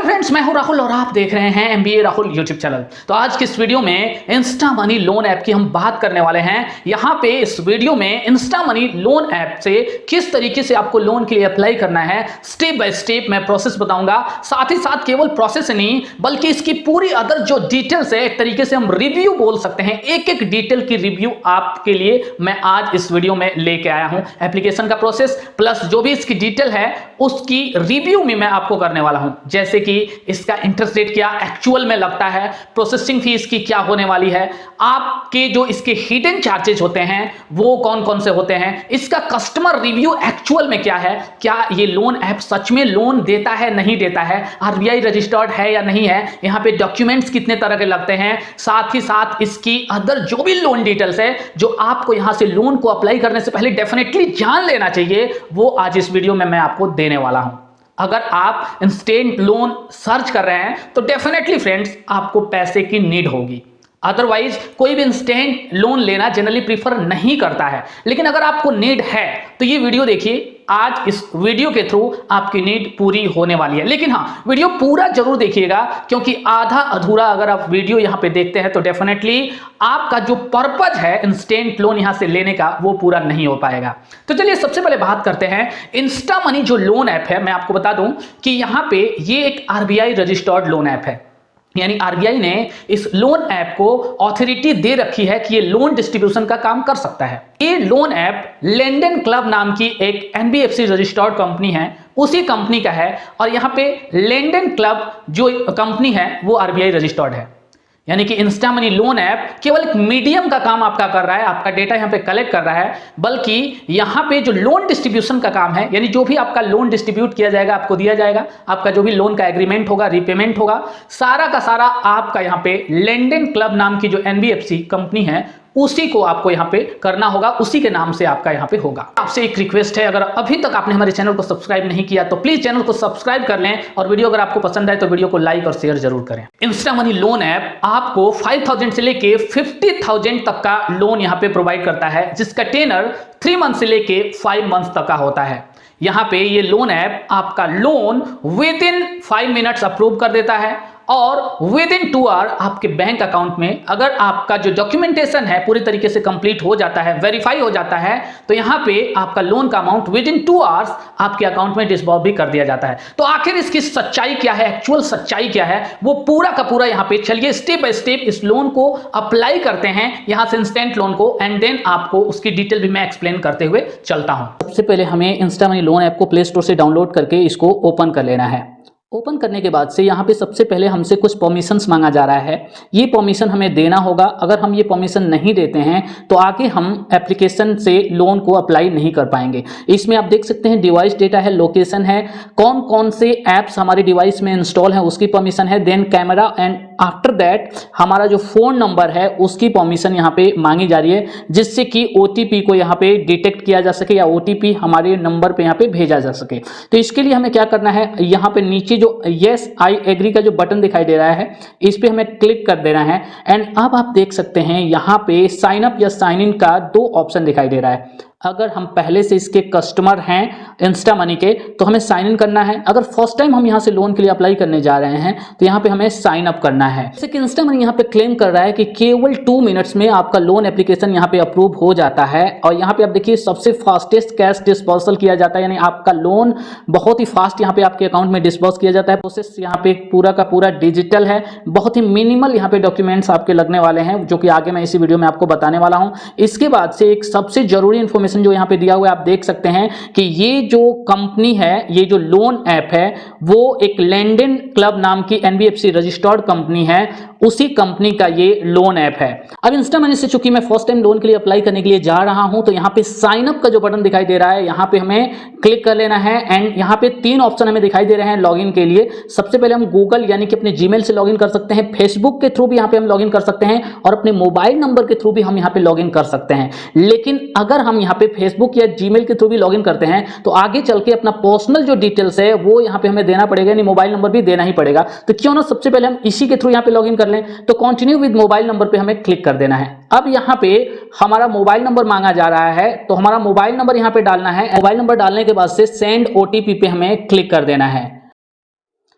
Friends, मैं हूं राहुल और आप देख रहे हैं एमबीए राहुल यूट्यूब चैनल। तो आज की इस वीडियो में इंस्टा मनी लोन ऐप की हम बात करने वाले हैं। यहां पे इस वीडियो में इंस्टा मनी लोन ऐप से किस तरीके से आपको लोन के लिए अप्लाई करना है, स्टेप बाय स्टेप मैं प्रोसेस बताऊंगा। साथ ही साथ केवल प्रोसेस नहीं बल्कि इसकी पूरी अदर जो डिटेल्स है, एक तरीके से हम रिव्यू बोल सकते हैं, एक एक डिटेल की रिव्यू आपके लिए मैं आज इस वीडियो में लेके आया हूं। एप्लीकेशन का प्रोसेस प्लस जो भी इसकी डिटेल है उसकी रिव्यू में मैं आपको करने वाला हूं। जैसे कि इसका इंटरेस्ट रेट क्या एक्चुअल में लगता है, प्रोसेसिंग फीस की क्या होने वाली है, आपके जो इसके हिडन चार्जेस होते हैं वो कौन कौन से होते हैं, इसका कस्टमर रिव्यू एक्चुअल में क्या है, क्या ये लोन ऐप सच में लोन देता है नहीं देता है, आरबीआई रजिस्टर्ड है या नहीं है, यहां पे डॉक्यूमेंट्स कितने तरह के लगते हैं, साथ ही साथ इसकी अदर जो भी लोन डिटेल्स है जो आपको यहां से लोन को अप्लाई करने से पहले डेफिनेटली जान लेना चाहिए, वो आज इस वीडियो में मैं आपको देने वाला हूं। अगर आप इंस्टेंट लोन सर्च कर रहे हैं तो डेफिनेटली फ्रेंड्स आपको पैसे की नीड होगी, अदरवाइज कोई भी इंस्टेंट लोन लेना जनरली प्रीफर नहीं करता है। लेकिन अगर आपको नीड है तो ये वीडियो देखिए, आज इस वीडियो के थ्रू आपकी नीड पूरी होने वाली है। लेकिन हाँ, वीडियो पूरा जरूर देखिएगा क्योंकि आधा अधूरा अगर आप वीडियो यहां पे देखते हैं तो डेफिनेटली आपका जो पर्पज है इंस्टेंट लोन यहां से लेने का वो पूरा नहीं हो पाएगा। तो चलिए सबसे पहले बात करते हैं इंस्टा मनी जो लोन ऐप है। मैं आपको बता दूं कि यहां पे ये एक आरबीआई रजिस्टर्ड लोन ऐप है, यानी आरबीआई ने इस लोन ऐप को अथॉरिटी दे रखी है कि ये लोन डिस्ट्रीब्यूशन का काम कर सकता है। ये लोन ऐप लेंडन क्लब नाम की एक एनबीएफसी रजिस्टर्ड कंपनी है, उसी कंपनी का है। और यहां पे लेंडन क्लब जो कंपनी है वो आरबीआई रजिस्टर्ड है, यानी कि इंस्टा मनी लोन ऐप केवल एक मीडियम का काम आपका कर रहा है, आपका डेटा यहां पे कलेक्ट कर रहा है, बल्कि यहां पे जो लोन डिस्ट्रीब्यूशन का काम है, यानी जो भी आपका लोन डिस्ट्रीब्यूट किया जाएगा, आपको दिया जाएगा, आपका जो भी लोन का एग्रीमेंट होगा, रीपेमेंट होगा, सारा का सारा आपका यहां पे लेंडन क्लब नाम की जो एनबीएफसी कंपनी है उसी को आपको यहां पे करना होगा, उसी के नाम से आपका यहां पे होगा। आपसे एक रिक्वेस्ट है, अगर अभी तक आपने हमारे चैनल को सब्सक्राइब नहीं किया तो प्लीज चैनल को सब्सक्राइब कर लें, और वीडियो अगर आपको पसंद आए तो वीडियो को लाइक और शेयर जरूर करें। इंस्टा मनी लोन ऐप आपको 5,000 से लेके 50,000 तक का लोन यहां पे प्रोवाइड करता है, जिसका टेनर 3 मंथ से लेके 5 मंथ तक का होता है। यहां पे ये लोन ऐप आपका loan with in 5 minutes approve कर देता है, और विद इन 2 आवर आपके बैंक अकाउंट में अगर आपका जो डॉक्यूमेंटेशन है पूरी तरीके से कंप्लीट हो जाता है, वेरीफाई हो जाता है, तो यहां पे आपका लोन का अमाउंट विद इन 2 आवर्स आपके अकाउंट में डिस्बर्स भी कर दिया जाता है। तो आखिर इसकी सच्चाई क्या है, एक्चुअल सच्चाई क्या है, वो पूरा का पूरा यहां पे चलिए स्टेप बाय स्टेप इस लोन को अप्लाई करते हैं यहां से इंस्टेंट लोन को, एंड देन आपको उसकी डिटेल भी मैं एक्सप्लेन करते हुए चलता हूं। सबसे पहले हमें इंस्टा मनी लोन ऐप को प्ले स्टोर से डाउनलोड करके इसको ओपन कर लेना है। ओपन करने के बाद से यहाँ पे सबसे पहले हमसे कुछ परमिशंस मांगा जा रहा है, ये परमिशन हमें देना होगा। अगर हम ये परमिशन नहीं देते हैं तो आगे हम एप्लीकेशन से लोन को अप्लाई नहीं कर पाएंगे। इसमें आप देख सकते हैं डिवाइस डेटा है, लोकेशन है, कौन कौन से ऐप्स हमारे डिवाइस में इंस्टॉल है उसकी परमिशन है, then camera, and after that हमारा जो फ़ोन नंबर है उसकी परमिशन यहाँ पे मांगी जा रही है, जिससे कि ओटीपी को यहाँ पे डिटेक्ट किया जा सके या ओटीपी हमारे नंबर पे यहाँ पे भेजा जा सके। तो इसके लिए हमें क्या करना है, यहाँ पे नीचे जो यस आई एग्री का जो बटन दिखाई दे रहा है इस पे हमें क्लिक कर देना है। एंड अब आप देख सकते हैं यहाँ पे साइन अप या साइन इन का 2 ऑप्शन दिखाई दे रहा है। अगर हम पहले से इसके कस्टमर हैं इंस्टा मनी के तो हमें साइन इन करना है, अगर फर्स्ट टाइम हम यहाँ से लोन के लिए अप्लाई करने जा रहे हैं तो यहाँ पे हमें साइन अप करना है। जैसे कि इंस्टा मनी यहाँ पे क्लेम कर रहा है कि केवल 2 मिनट्स में आपका लोन एप्लीकेशन यहाँ पे अप्रूव हो जाता है, और यहाँ पे आप देखिए सबसे फास्टेस्ट कैश डिस्बर्सल किया जाता है, यानी आपका लोन बहुत ही फास्ट यहाँ पे आपके अकाउंट में डिस्बर्स किया जाता है। प्रोसेस यहाँ पे पूरा का पूरा डिजिटल है, बहुत ही मिनिमल यहाँ पे डॉक्यूमेंट्स आपके लगने वाले हैं, जो कि आगे मैं इसी वीडियो में आपको बताने वाला हूँ। इसके बाद से एक सबसे जरूरी इंफॉर्मेशन जो यहाँ पे दिया हुआ है, आप देख सकते हैं कि ये जो कंपनी है, ये जो लोन ऐप है वो एक लेंडन क्लब नाम की एनबीएफसी रजिस्टर्ड कंपनी है, उसी कंपनी का ये लोन ऐप है। अब इंस्टा मनी से चूंकि मैं फर्स्ट टाइम लोन के लिए अप्लाई करने के लिए जा रहा हूं तो यहाँ पे साइन अप का जो बटन दिखाई दे रहा है यहाँ पे हमें क्लिक कर लेना है। एंड यहाँ पे 3 ऑप्शन हमें दिखाई दे रहे हैं लॉगिन के लिए। सबसे पहले हम गूगल यानी कि अपने जीमेल से लॉगिन कर सकते हैं, फेसबुक के थ्रू भी यहाँ पे हम लॉगिन कर सकते हैं, और अपने मोबाइल नंबर के थ्रू भी हम यहाँ पे लॉगिन कर सकते हैं। लेकिन अगर हम यहाँ पे फेसबुक या जीमेल के थ्रू भी लॉगिन करते हैं तो आगे चल के अपना पर्सनल जो डिटेल्स है वो यहाँ पे हमें देना पड़ेगा, यानी मोबाइल नंबर भी देना ही पड़ेगा। तो क्यों ना सबसे पहले हम इसी के थ्रू यहाँ पे लॉगिन कर लें। तो कंटिन्यू विद मोबाइल नंबर पे हमें क्लिक कर देना है। अब यहाँ पे हमारा मोबाइल नंबर मांगा जा रहा है, तो हमारा मोबाइल नंबर यहाँ पे डालना है। मोबाइल नंबर डालने के बाद से सेंड ओटीपी पे हमें क्लिक कर देना है।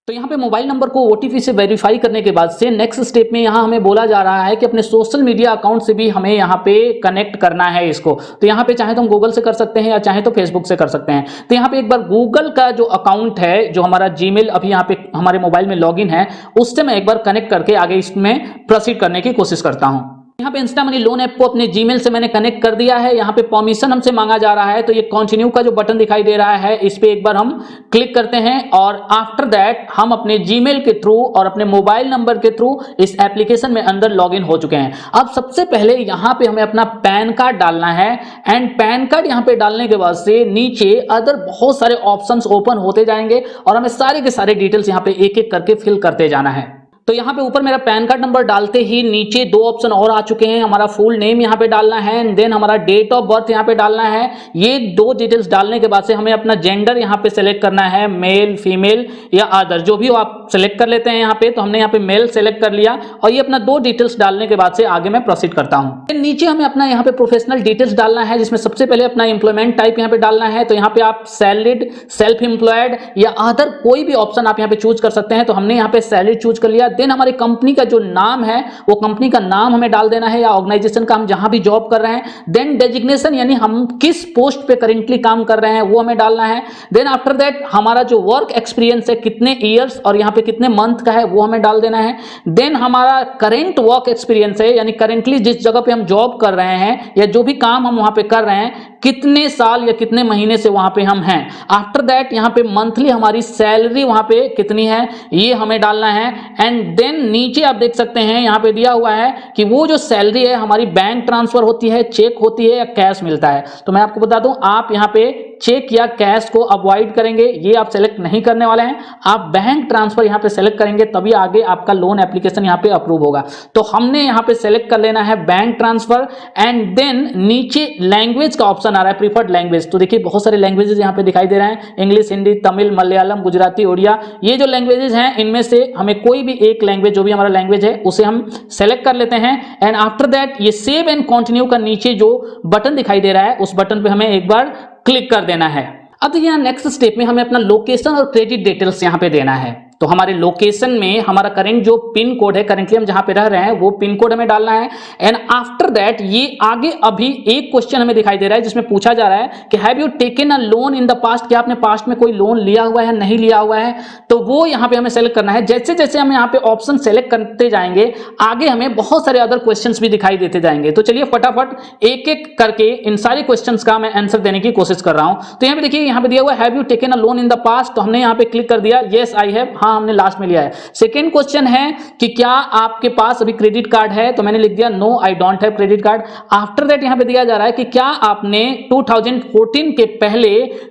तो यहाँ पे मोबाइल नंबर को ओटीपी से वेरीफाई करने के बाद से नेक्स्ट स्टेप में यहाँ हमें बोला जा रहा है कि अपने सोशल मीडिया अकाउंट से भी हमें यहाँ पे कनेक्ट करना है इसको। तो यहाँ पे चाहे तो हम गूगल से कर सकते हैं या चाहे तो फेसबुक से कर सकते हैं। तो यहाँ पे एक बार गूगल का जो अकाउंट है, जो हमारा जीमेल अभी यहाँ पे हमारे मोबाइल में लॉगिन है, उससे मैं एक बार कनेक्ट करके आगे इसमें प्रोसीड करने की कोशिश करता हूँ। यहाँ पे इंस्टा मनी लोन ऐप को अपने जीमेल से मैंने कनेक्ट कर दिया है। यहाँ पे परमिशन हमसे मांगा जा रहा है, तो ये कंटिन्यू का जो बटन दिखाई दे रहा है इस पे एक बार हम क्लिक करते हैं और आफ्टर दैट हम अपने जीमेल के थ्रू और अपने मोबाइल नंबर के थ्रू इस एप्लीकेशन में अंदर लॉगिन हो चुके हैं। अब सबसे पहले यहाँ पे हमें अपना पैन कार्ड डालना है एंड पैन कार्ड यहाँ पे डालने के बाद से नीचे अदर बहुत सारे ऑप्शंस ओपन होते जाएंगे और हमें सारे के सारे डिटेल्स यहाँ पे एक एक करके फिल करते जाना है। तो यहाँ पे ऊपर मेरा पैन कार्ड नंबर डालते ही नीचे दो ऑप्शन और आ चुके हैं। हमारा फुल नेम यहाँ पे डालना है एंड देन हमारा डेट ऑफ बर्थ यहाँ पे डालना है। ये दो डिटेल्स डालने के बाद से हमें अपना जेंडर यहाँ पे सेलेक्ट करना है, मेल, फीमेल या अदर, जो भी हो आप सेलेक्ट कर लेते हैं यहाँ पे। तो हमने यहाँ पे मेल सेलेक्ट कर लिया और ये अपना दो डिटेल्स डालने के बाद से आगे मैं प्रोसीड करता हूँ। नीचे हमें अपना यहाँ पे प्रोफेशनल डिटेल्स डालना है, जिसमें सबसे पहले अपना एम्प्लॉयमेंट टाइप यहाँ पे डालना है। तो यहाँ पे आप सैलरीड, सेल्फ एम्प्लॉयड या अदर कोई भी ऑप्शन आप यहाँ पे चूज कर सकते हैं। तो हमने यहाँ पे सैलरीड चूज कर लिया। देन हमारी कंपनी का जो नाम है वो कंपनी का नाम हमें डाल देना है या ऑर्गेनाइजेशन का हम जहां भी जॉब कर रहे हैं। देन डेजिग्नेशन यानी हम किस पोस्ट पे करेंटली काम कर रहे हैं वो हमें डालना है। देन आफ्टर दैट हमारा जो वर्क एक्सपीरियंस है, कितने ईयर्स और यहाँ पे कितने मंथ का है वो हमें डाल देना है। देन हमारा करेंट वर्क एक्सपीरियंस है, यानी करेंटली जिस जगह पे हम जॉब कर रहे हैं या जो भी काम हम वहां पे कर रहे हैं, कितने साल या कितने महीने से वहां पे हम हैं। आफ्टर दैट यहाँ पे मंथली हमारी सैलरी वहां पे कितनी है ये हमें डालना है। एंड देन नीचे आप देख सकते हैं यहाँ पे दिया हुआ है कि वो जो सैलरी है हमारी बैंक ट्रांसफर होती है, चेक होती है या कैश मिलता है। तो मैं आपको बता दूं, आप यहाँ पे चेक या कैश को अवॉइड करेंगे, ये आप सेलेक्ट नहीं करने वाले हैं। आप बैंक ट्रांसफर यहाँ पे सेलेक्ट करेंगे तभी आगे आपका लोन एप्लीकेशन यहाँ पे अप्रूव होगा। तो हमने यहाँ पे सेलेक्ट कर लेना है बैंक ट्रांसफर। एंड देन नीचे लैंग्वेज का ऑप्शन आ रहा है, प्रीफर्ड लैंग्वेज। तो देखिए बहुत सारे लैंग्वेजेस यहाँ पे दिखाई दे रहे हैं, इंग्लिश, हिंदी, तमिल, मलयालम, गुजराती, उड़िया। ये जो लैंग्वेजेस हैं इनमें से हमें कोई भी एक लैंग्वेज, जो भी हमारा लैंग्वेज है उसे हम सेलेक्ट कर लेते हैं। एंड आफ्टर दैट ये सेव एंड कंटिन्यू का नीचे जो बटन दिखाई दे रहा है उस बटन पे हमें एक बार क्लिक कर देना है। अब देखिए यहाँ नेक्स्ट स्टेप में हमें अपना लोकेशन और क्रेडिट डिटेल्स यहाँ पे देना है। तो हमारे लोकेशन में हमारा करंट जो पिन कोड है, करेंटली हम जहां पे रह रहे हैं वो पिन कोड हमें डालना है। एंड आफ्टर दैट ये आगे अभी एक क्वेश्चन हमें दिखाई दे रहा है जिसमें पूछा जा रहा है कि have you taken a loan in the past, क्या आपने पास्ट में कोई लोन लिया हुआ है, नहीं लिया हुआ है। तो वो यहाँ पे हमें सेलेक्ट करना है। जैसे जैसे हम यहाँ पे ऑप्शन सेलेक्ट करते जाएंगे आगे हमें बहुत सारे अदर क्वेश्चन भी दिखाई देते जाएंगे। तो चलिए फटाफट एक एक करके इन सारे क्वेश्चन का मैं आंसर देने की कोशिश कर रहा हूं। तो यहाँ पे देखिए, यहाँ पे दिया हुआ है have you taken a loan in the past. तो हमने यहाँ पे क्लिक कर दिया, येस आई हैव, हाँ हमने लास्ट में लिया है। सेकेंड क्वेश्चन है कि क्या आपके पास अभी क्रेडिट कार्ड है, तो मैंने लिख दिया no I don't have credit card. After that यहां पे दिया जा रहा है कि क्या आपने 2014 के पहले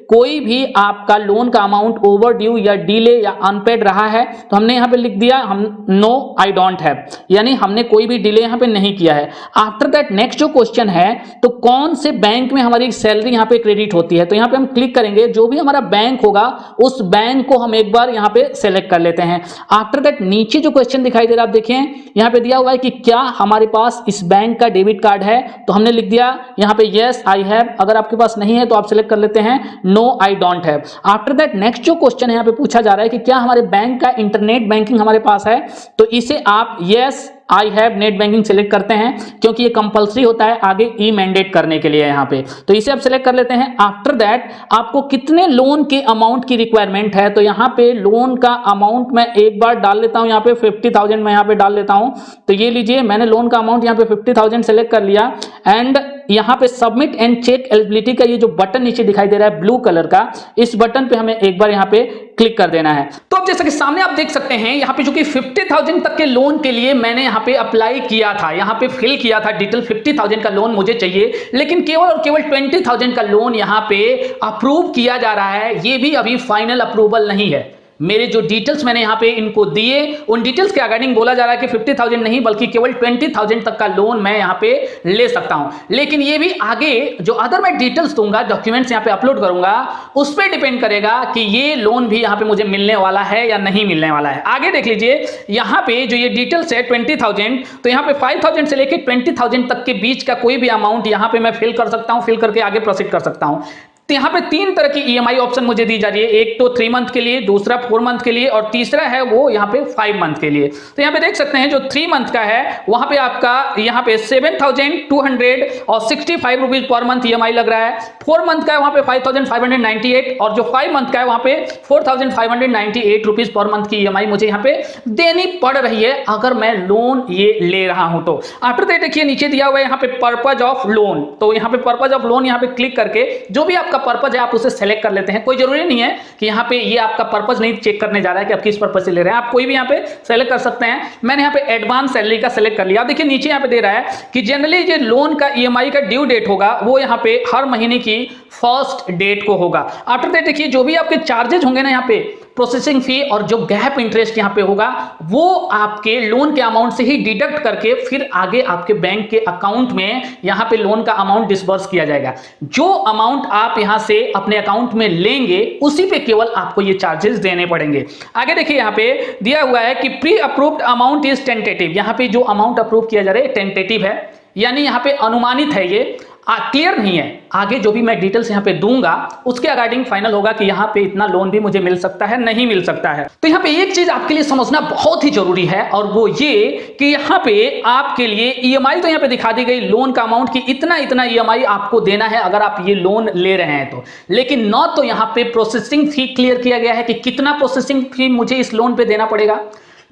कोई भी आपका लोन का अमाउंट ओवर ड्यू या डिले या अनपेड रहा है। तो हमने यहां पे लिख दिया हम नो आई डोंट हैव, यानी हमने कोई भी डिले यहां पे नहीं किया है। आफ्टर दैट नेक्स्ट जो क्वेश्चन है, तो कौन से बैंक में हमारी सैलरी यहां पे क्रेडिट होती है। तो यहां पे हम क्लिक करेंगे, जो भी हमारा बैंक होगा उस बैंक को हम एक बार यहां पे सेलेक्ट कर लेते हैं। आफ्टर दैट नीचे जो क्वेश्चन दिखाई दे रहा है आप देखें, यहां पे दिया हुआ है कि क्या हमारे पास इस बैंक का डेबिट कार्ड है। तो हमने लिख दिया यहां पे यस आई हैव। अगर आपके पास नहीं है तो आप सेलेक्ट कर लेते हैं no I don't have. After that next जो क्वेश्चन यहां पे पूछा जा रहा है कि क्या हमारे बैंक का इंटरनेट बैंकिंग हमारे पास है। तो इसे आप yes I have net banking select करते हैं, क्योंकि ये कंपलसरी होता है आगे ई मैंडेट करने के लिए यहाँ पे। तो इसे आप सेलेक्ट कर लेते हैं। आफ्टर दैट आपको कितने लोन के अमाउंट की रिक्वायरमेंट है। तो यहाँ पे लोन का अमाउंट मैं एक बार डाल लेता हूँ, यहाँ पे 50,000 मैं यहाँ पे डाल लेता हूँ। तो ये लीजिए, मैंने लोन का अमाउंट यहाँ पे 50,000 सेलेक्ट कर लिया। एंड यहाँ पे सबमिट एंड चेक एलिजिबिलिटी का ये जो बटन नीचे दिखाई दे रहा है ब्लू कलर का, इस बटन पे हमें एक बार यहाँ पे क्लिक कर देना है। तो अब जैसा कि सामने आप देख सकते हैं, यहाँ पे जो कि 50,000 तक के लोन के लिए मैंने यहाँ पे अप्लाई किया था, यहाँ पे फिल किया था डिटेल। 50,000 का लोन मुझे चाहिए, लेकिन केवल और केवल 20,000 का लोन यहाँ पे अप्रूव किया जा रहा है। ये भी अभी फाइनल अप्रूवल नहीं है। मेरे जो डिटेल्स मैंने यहाँ पे इनको दिए, उन डिटेल्स के अकॉर्डिंग बोला जा रहा है कि 50,000 नहीं बल्कि केवल 20,000 तक का लोन मैं यहाँ पे ले सकता हूँ। लेकिन ये भी आगे जो अदर मैं डिटेल्स दूंगा, डॉक्यूमेंट्स यहाँ पे अपलोड करूंगा, उस पर डिपेंड करेगा कि ये लोन भी यहाँ पे मुझे मिलने वाला है या नहीं मिलने वाला है। आगे देख लीजिए, यहाँ पे जो ये डिटेल्स है 20,000, तो यहाँ पे 5,000 से लेकर 20,000 तक के बीच का कोई भी अमाउंट यहाँ पे मैं फिल कर सकता हूँ, फिल करके आगे प्रोसीड कर सकता हूँ। तो यहाँ पे 3 तरह की ईएमआई ऑप्शन मुझे दी जा रही है, एक तो 3 मंथ के लिए, दूसरा 4 मंथ के लिए और तीसरा है वो यहाँ पे 5 मंथ के लिए। तो यहाँ पे देख सकते हैं जो 3 मंथ का है वहां पे आपका यहाँ पे 7,265 रुपीज पर मंथ ईएमआई लग रहा है, 4 मंथ का है वहां पे 5,598 और जो 5 मंथ का है वहां पे 4,598 रुपीज पर मंथ की ईएमआई मुझे यहाँ पे देनी पड़ रही है अगर मैं लोन ये ले रहा हूं तो। आफ्टर दैट देखिए नीचे दिया हुआ है यहाँ पे पर्पज ऑफ लोन, तो यहाँ पे पर्पज ऑफ लोन यहाँ पे क्लिक करके जो भी आपका पर्पज है आप उसे सेलेक्ट कर लेते हैं। कोई जरूरी नहीं है कि यहाँ पे ये आपका पर्पज नहीं चेक करने जा रहा है कि आप किस पर्पज से ले रहे हैं, आप कोई भी यहाँ पे सेलेक्ट कर सकते हैं। मैंने यहाँ पे एडवांस सैलरी का सेलेक्ट कर लिया। देखिए नीचे यहाँ पे दे रहा है कि जनरली जो लोन का ईएमआई का ड्यू डेट होगा वो यहाँ पे हर महीने की फर्स्ट डेट को होगा। आफ्टर दैट देखिए जो भी आपके चार्जेस होंगे ना यहाँ पे प्रोसेसिंग फी और जो गैप इंटरेस्ट यहाँ पे होगा वो आपके लोन के अमाउंट से ही डिडक्ट करके फिर आगे आपके बैंक के अकाउंट में यहाँ पे लोन का अमाउंट डिस्बर्स किया जाएगा। जो अमाउंट आप यहाँ से अपने अकाउंट में लेंगे उसी पे केवल आपको ये चार्जेस देने पड़ेंगे। आगे देखिए यहाँ पे दिया हुआ है कि pre approved amount is tentative, यहाँ पे जो अमाउंट अप्रूव किया जा रहा है टेंटेटिव है, यानी यहाँ पे अनुमानित है, ये क्लियर नहीं है। आगे जो भी मैं डिटेल्स यहाँ पे दूंगा उसके अकॉर्डिंग फाइनल होगा कि यहाँ पे इतना लोन भी मुझे मिल सकता है, नहीं मिल सकता है। तो यहाँ पे एक चीज आपके लिए समझना बहुत ही जरूरी है और वो ये कि यहाँ पे आपके लिए ईएमआई तो यहाँ पे दिखा दी गई लोन का अमाउंट कि इतना ईएमआई आपको देना है अगर आप ये लोन ले रहे हैं तो, लेकिन न तो यहाँ पे प्रोसेसिंग फी क्लियर किया गया है कि कितना प्रोसेसिंग फी मुझे इस लोन पे देना पड़ेगा,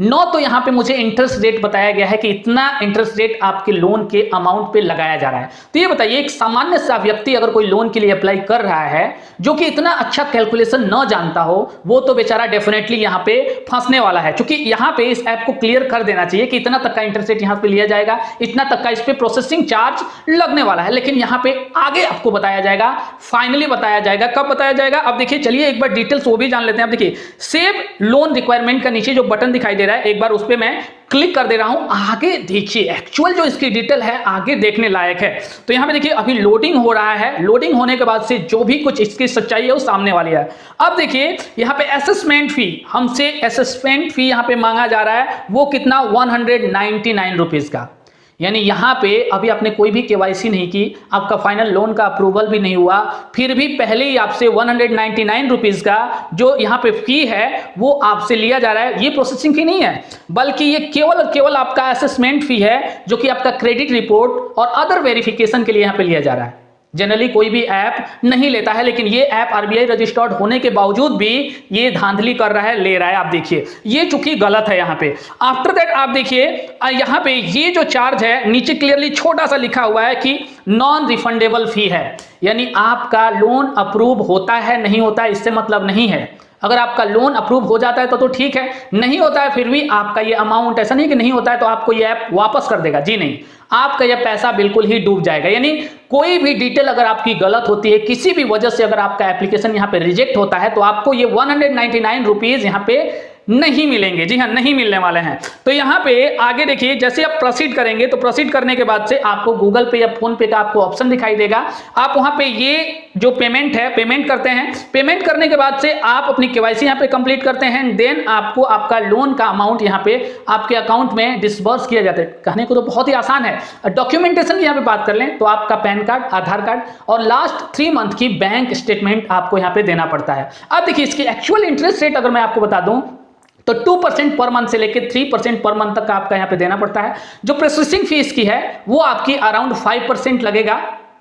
नो तो यहां पे मुझे इंटरेस्ट रेट बताया गया है कि इतना इंटरेस्ट रेट आपके लोन के अमाउंट पे लगाया जा रहा है। तो ये बताइए एक सामान्य सा व्यक्ति अगर कोई लोन के लिए अप्लाई कर रहा है जो कि इतना अच्छा कैलकुलेशन न जानता हो वो तो बेचारा डेफिनेटली यहां पे फंसने वाला है, क्योंकि यहां पे इस ऐप को क्लियर कर देना चाहिए कि इतना तक का इंटरेस्ट रेट यहां पे लिया जाएगा, इतना तक का इस पे प्रोसेसिंग चार्ज लगने वाला है। लेकिन यहां पे आगे आपको बताया जाएगा, फाइनली बताया जाएगा। कब बताया जाएगा अब देखिए, चलिए एक बार डिटेल्स वो भी जान लेते हैं। अब देखिए सेव लोन रिक्वायरमेंट का नीचे जो बटन दिखाई दे रहा है एक बार उस पे मैं क्लिक कर दे रहा हूं। आगे देखिए एक्चुअल जो इसकी डिटेल है आगे देखने लायक है। तो यहां पे देखिए अभी लोडिंग हो रहा है, लोडिंग होने के बाद से जो भी कुछ इसकी सच्चाई है वो सामने वाली है। अब देखिए यहां पे असेसमेंट फी, हमसे असेसमेंट फी यहां पे मांगा जा रहा है वो कितना 199 रुपीज का, यानी यहां पे अभी आपने कोई भी केवाईसी नहीं की, आपका फाइनल लोन का अप्रूवल भी नहीं हुआ, फिर भी पहले ही आपसे 199 रुपीज का जो यहां पे फी है वो आपसे लिया जा रहा है। ये प्रोसेसिंग फी नहीं है बल्कि ये केवल और केवल आपका असेसमेंट फी है जो कि आपका क्रेडिट रिपोर्ट और अदर वेरिफिकेशन के लिए यहां पे लिया जा रहा है। जनरली कोई भी ऐप नहीं लेता है, लेकिन ये ऐप आरबीआई रजिस्टर्ड होने के बावजूद भी ये धांधली कर रहा है, ले रहा है। आप देखिए ये चूंकि गलत है यहाँ पे। आफ्टर दैट आप देखिए यहाँ पे ये जो चार्ज है नीचे क्लियरली छोटा सा लिखा हुआ है कि नॉन रिफंडेबल फी है, यानी आपका लोन अप्रूव होता है नहीं होता है इससे मतलब नहीं है। अगर आपका लोन अप्रूव हो जाता है तो ठीक है, नहीं होता है फिर भी आपका ये अमाउंट, ऐसा नहीं कि नहीं होता है तो आपको ये ऐप वापस कर देगा, जी नहीं, आपका यह पैसा बिल्कुल ही डूब जाएगा। यानी कोई भी डिटेल अगर आपकी गलत होती है, किसी भी वजह से अगर आपका एप्लीकेशन यहाँ पे रिजेक्ट होता है तो आपको ये 199 रुपीज यहाँ पे नहीं मिलेंगे। जी हाँ, नहीं मिलने वाले हैं। तो यहाँ पे आगे देखिए जैसे आप प्रोसीड करेंगे तो प्रोसीड करने के बाद से आपको गूगल पे या फोन पे का आपको ऑप्शन दिखाई देगा। आप वहां पे ये जो पेमेंट है पेमेंट करते हैं, पेमेंट करने के बाद से आप अपनी केवाईसी यहाँ पे कंप्लीट करते हैं, देन आपको आपका लोन का अमाउंट यहाँ पे आपके अकाउंट में डिसबर्स किया जाता है। कहने को तो बहुत ही आसान है। डॉक्यूमेंटेशन की यहाँ पे बात कर लें तो आपका पैन कार्ड, आधार कार्ड और लास्ट 3 मंथ की बैंक स्टेटमेंट आपको यहाँ पे देना पड़ता है। अब देखिए इसकी एक्चुअल इंटरेस्ट रेट अगर मैं आपको बता दूं तो 2% पर मंथ से लेकर 3% पर मंथ तक आपका यहाँ पे देना पड़ता है। जो प्रोसेसिंग फीस की है वो आपकी अराउंड 5% लगेगा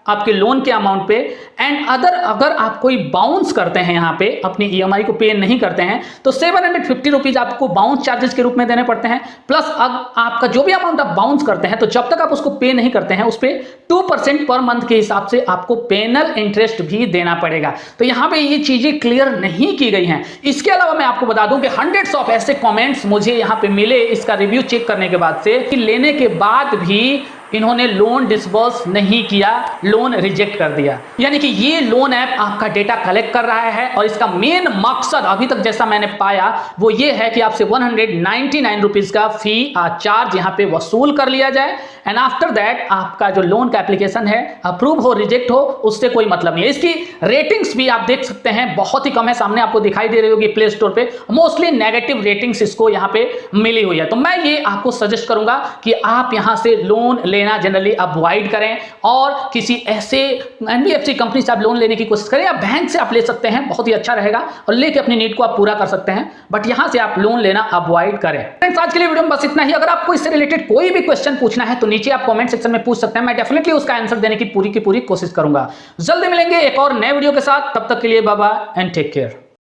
आपके लोन के अमाउंट पे। एंड अगर आप कोई बाउंस करते हैं यहाँ पे अपनी ईएमआई को पे नहीं करते हैं तो 750 रुपीज आपको बाउंस चार्जेस के रूप में देने पड़ते हैं। प्लस आपका जो भी अमाउंट आप बाउंस करते हैं तो जब तक आप उसको पे नहीं करते हैं उस पर 2% पर मंथ के हिसाब से आपको पेनल इंटरेस्ट भी देना पड़ेगा। तो यहाँ पे ये चीजें क्लियर नहीं की गई हैं। इसके अलावा मैं आपको बता दूं कि हंड्रेड्स ऑफ ऐसे कॉमेंट्स मुझे यहाँ पे मिले इसका रिव्यू चेक करने के बाद से कि लेने के बाद भी इन्होंने लोन डिसबर्स नहीं किया, लोन रिजेक्ट कर दिया। यानी कि ये लोन ऐप आपका डेटा कलेक्ट कर रहा है और इसका मेन मकसद अभी तक जैसा मैंने पाया वो ये है कि आपसे 199 रुपीज का फी चार्ज यहाँ पे वसूल कर लिया जाए। एंड आफ्टर दैट आपका जो लोन का एप्लीकेशन है अप्रूव हो रिजेक्ट हो उससे कोई मतलब नहीं है। इसकी रेटिंग्स भी आप देख सकते हैं बहुत ही कम है, सामने आपको दिखाई दे रही होगी प्ले स्टोर पे, मोस्टली नेगेटिव रेटिंग्स इसको यहाँ पे मिली हुई है। तो मैं ये आपको सजेस्ट करूंगा कि आप यहाँ से लोन लेना जनरली अवॉइड करें और किसी ऐसे एनबीएफसी कंपनी से आप लोन लेने की कोशिश करें या बैंक से आप ले सकते हैं, बहुत ही अच्छा रहेगा और लेके अपनी नीड को आप पूरा कर सकते हैं, बट यहां से आप लोन लेना अवॉइड करें। फ्रेंड्स, आज के लिए वीडियो में बस इतना ही। अगर आपको इससे रिलेटेड कोई भी क्वेश्चन पूछना है तो नीचे आप कमेंट सेक्शन में पूछ सकते हैं, मैं डेफिनेटली उसका आंसर देने की पूरी कोशिश करूंगा। जल्दी मिलेंगे एक और नए वीडियो के साथ, तब तक के लिए bye bye and take care.